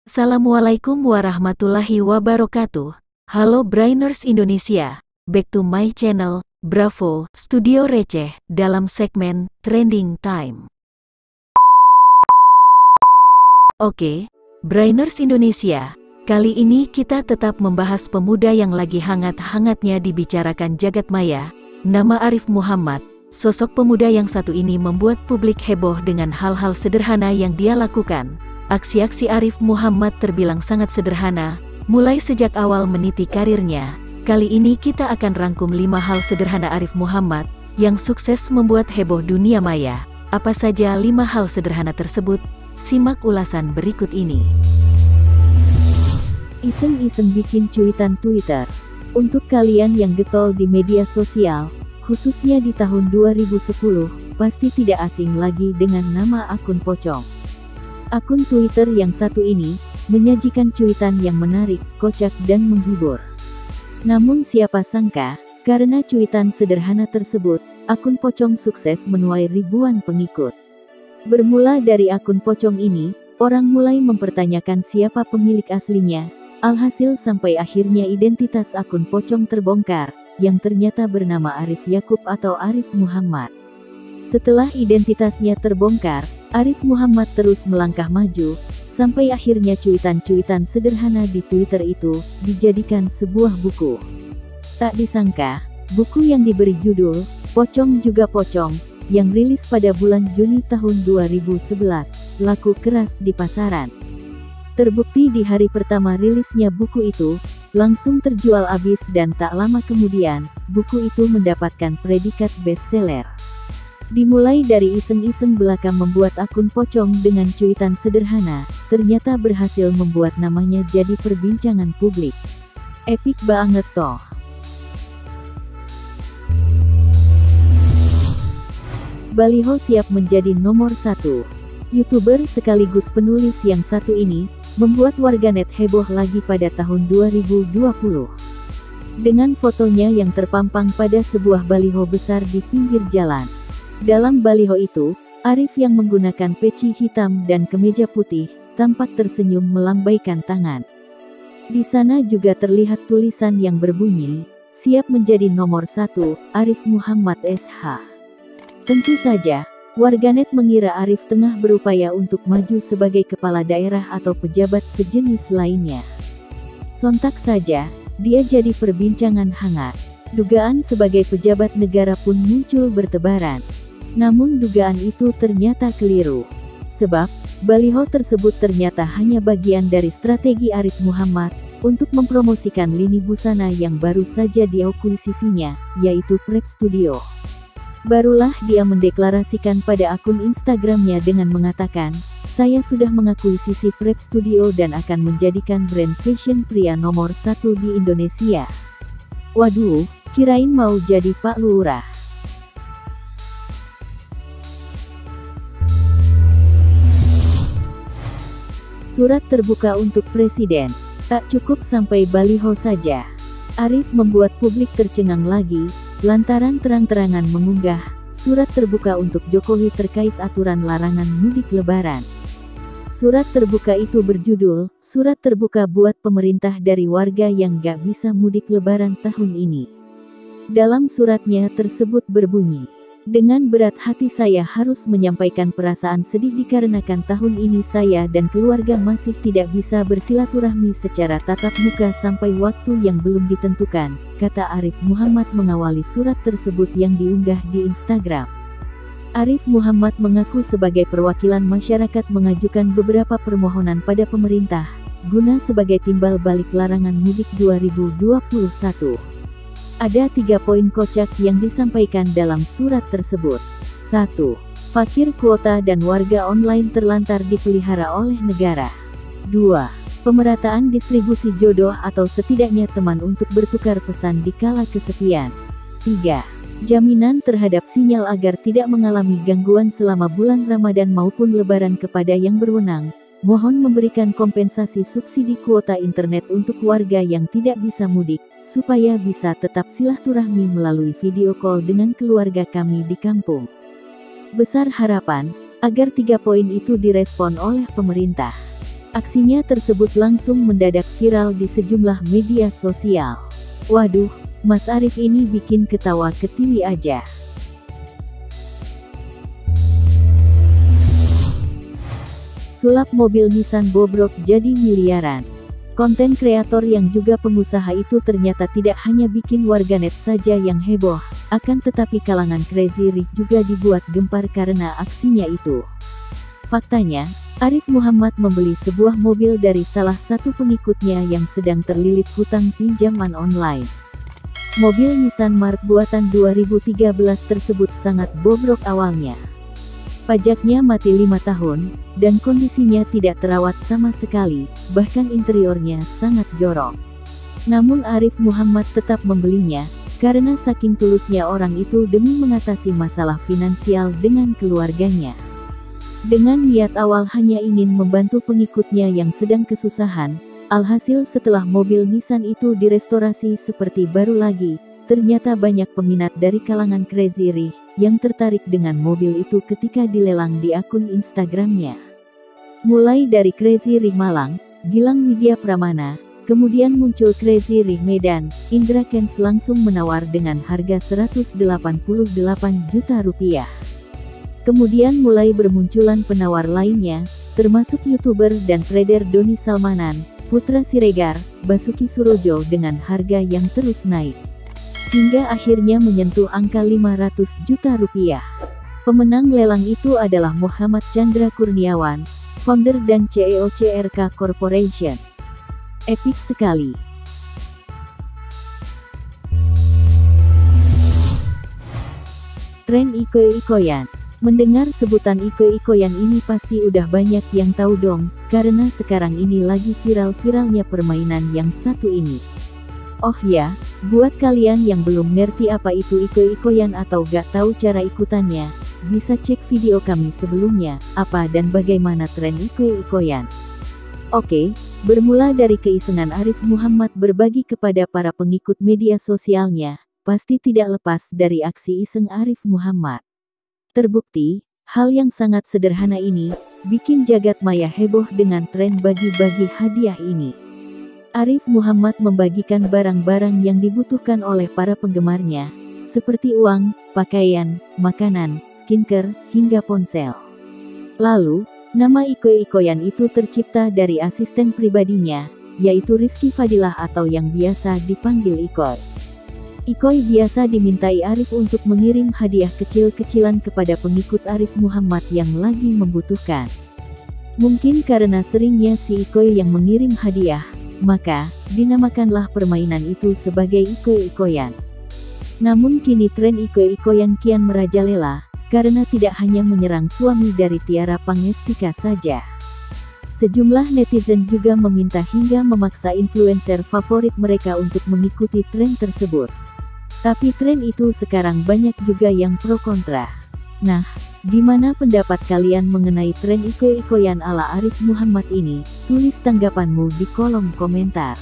Assalamualaikum warahmatullahi wabarakatuh. Halo Brainers Indonesia, back to my channel, Bravo, Studio Receh, dalam segmen Trending Time. Oke, Brainers Indonesia, kali ini kita tetap membahas pemuda yang lagi hangat-hangatnya dibicarakan jagat maya, nama Arif Muhammad. Sosok pemuda yang satu ini membuat publik heboh dengan hal-hal sederhana yang dia lakukan. Aksi-aksi Arif Muhammad terbilang sangat sederhana, mulai sejak awal meniti karirnya. Kali ini kita akan rangkum 5 hal sederhana Arif Muhammad, yang sukses membuat heboh dunia maya. Apa saja 5 hal sederhana tersebut? Simak ulasan berikut ini. Iseng-iseng bikin cuitan Twitter. Untuk kalian yang getol di media sosial, khususnya di tahun 2010, pasti tidak asing lagi dengan nama akun pocong. Akun Twitter yang satu ini, menyajikan cuitan yang menarik, kocak dan menghibur. Namun siapa sangka, karena cuitan sederhana tersebut, akun pocong sukses menuai ribuan pengikut. Bermula dari akun pocong ini, orang mulai mempertanyakan siapa pemilik aslinya, alhasil sampai akhirnya identitas akun pocong terbongkar, yang ternyata bernama Arif Yakub atau Arif Muhammad. Setelah identitasnya terbongkar, Arif Muhammad terus melangkah maju, sampai akhirnya cuitan-cuitan sederhana di Twitter itu dijadikan sebuah buku. Tak disangka, buku yang diberi judul "Pocong Juga Pocong", yang rilis pada bulan Juni tahun 2011, laku keras di pasaran. Terbukti di hari pertama rilisnya buku itu, langsung terjual habis dan tak lama kemudian, buku itu mendapatkan predikat bestseller. Dimulai dari iseng-iseng belaka membuat akun pocong dengan cuitan sederhana, ternyata berhasil membuat namanya jadi perbincangan publik. Epic banget toh. Baliho siap menjadi nomor 1. YouTuber sekaligus penulis yang satu ini, membuat warganet heboh lagi pada tahun 2020. Dengan fotonya yang terpampang pada sebuah baliho besar di pinggir jalan. Dalam baliho itu, Arif yang menggunakan peci hitam dan kemeja putih, tampak tersenyum melambaikan tangan. Di sana juga terlihat tulisan yang berbunyi, "Siap menjadi nomor 1, Arif Muhammad SH." Tentu saja, warganet mengira Arif tengah berupaya untuk maju sebagai kepala daerah atau pejabat sejenis lainnya. Sontak saja, dia jadi perbincangan hangat. Dugaan sebagai pejabat negara pun muncul bertebaran. Namun dugaan itu ternyata keliru. Sebab, baliho tersebut ternyata hanya bagian dari strategi Arif Muhammad, untuk mempromosikan lini busana yang baru saja diakuisisinya, yaitu Prep Studio. Barulah dia mendeklarasikan pada akun Instagramnya dengan mengatakan, "Saya sudah mengakuisisi Prep Studio dan akan menjadikan brand fashion pria nomor 1 di Indonesia." Waduh, kirain mau jadi Pak Lurah. Surat terbuka untuk Presiden. Tak cukup sampai baliho saja. Arif membuat publik tercengang lagi, lantaran terang-terangan mengunggah surat terbuka untuk Jokowi terkait aturan larangan mudik lebaran. Surat terbuka itu berjudul, "Surat terbuka buat pemerintah dari warga yang gak bisa mudik lebaran tahun ini." Dalam suratnya tersebut berbunyi, "Dengan berat hati saya harus menyampaikan perasaan sedih dikarenakan tahun ini saya dan keluarga masih tidak bisa bersilaturahmi secara tatap muka sampai waktu yang belum ditentukan," kata Arif Muhammad mengawali surat tersebut yang diunggah di Instagram. Arif Muhammad mengaku sebagai perwakilan masyarakat mengajukan beberapa permohonan pada pemerintah, guna sebagai timbal balik larangan mudik 2021. Ada 3 poin kocak yang disampaikan dalam surat tersebut. 1. Fakir kuota dan warga online terlantar dipelihara oleh negara. 2. Pemerataan distribusi jodoh atau setidaknya teman untuk bertukar pesan di kala kesepian. 3. Jaminan terhadap sinyal agar tidak mengalami gangguan selama bulan Ramadan maupun Lebaran kepada yang berwenang. Mohon memberikan kompensasi subsidi kuota internet untuk warga yang tidak bisa mudik, supaya bisa tetap silaturahmi melalui video call dengan keluarga kami di kampung. Besar harapan, agar 3 poin itu direspon oleh pemerintah. Aksinya tersebut langsung mendadak viral di sejumlah media sosial. Waduh, Mas Arif ini bikin ketawa ketiwi aja. Sulap mobil Nissan bobrok jadi miliaran. Konten kreator yang juga pengusaha itu ternyata tidak hanya bikin warganet saja yang heboh, akan tetapi kalangan Crazy Rich juga dibuat gempar karena aksinya itu. Faktanya, Arif Muhammad membeli sebuah mobil dari salah satu pengikutnya yang sedang terlilit hutang pinjaman online. Mobil Nissan Mark buatan 2013 tersebut sangat bobrok awalnya. Pajaknya mati 5 tahun, dan kondisinya tidak terawat sama sekali, bahkan interiornya sangat jorok. Namun Arif Muhammad tetap membelinya, karena saking tulusnya orang itu demi mengatasi masalah finansial dengan keluarganya. Dengan niat awal hanya ingin membantu pengikutnya yang sedang kesusahan, alhasil setelah mobil Nissan itu direstorasi seperti baru lagi, ternyata banyak peminat dari kalangan Crazy Rich yang tertarik dengan mobil itu ketika dilelang di akun Instagramnya. Mulai dari Crazy Rich Malang, Gilang Widya Pramana, kemudian muncul Crazy Rich Medan, Indra Kents langsung menawar dengan harga Rp188 juta. Kemudian mulai bermunculan penawar lainnya, termasuk YouTuber dan trader Doni Salmanan, Putra Siregar, Basuki Surojo dengan harga yang terus naik. Hingga akhirnya menyentuh angka Rp500 juta. Pemenang lelang itu adalah Muhammad Chandra Kurniawan, founder dan CEO CRK Corporation. Epik sekali. Tren ikoy-ikoyan. Mendengar sebutan ikoy-ikoyan ini pasti udah banyak yang tahu dong, karena sekarang ini lagi viral-viralnya permainan yang satu ini. Oh ya, buat kalian yang belum ngerti apa itu ikoy-ikoyan atau gak tahu cara ikutannya, bisa cek video kami sebelumnya, apa dan bagaimana tren ikoy-ikoyan. Oke, bermula dari keisengan Arif Muhammad berbagi kepada para pengikut media sosialnya, pasti tidak lepas dari aksi iseng Arif Muhammad. Terbukti, hal yang sangat sederhana ini, bikin jagat maya heboh dengan tren bagi-bagi hadiah ini. Arif Muhammad membagikan barang-barang yang dibutuhkan oleh para penggemarnya, seperti uang, pakaian, makanan, skincare, hingga ponsel. Lalu, nama ikoy-ikoyan itu tercipta dari asisten pribadinya, yaitu Rizky Fadilah atau yang biasa dipanggil Ikoy. Ikoy biasa dimintai Arif untuk mengirim hadiah kecil-kecilan kepada pengikut Arif Muhammad yang lagi membutuhkan. Mungkin karena seringnya si Ikoy yang mengirim hadiah, maka, dinamakanlah permainan itu sebagai ikoy-ikoyan. Namun kini tren ikoy-ikoyan kian merajalela, karena tidak hanya menyerang suami dari Tiara Pangestika saja. Sejumlah netizen juga meminta hingga memaksa influencer favorit mereka untuk mengikuti tren tersebut. Tapi tren itu sekarang banyak juga yang pro kontra. Nah, gimana pendapat kalian mengenai tren ikoy-ikoyan ala Arif Muhammad ini? Tulis tanggapanmu di kolom komentar.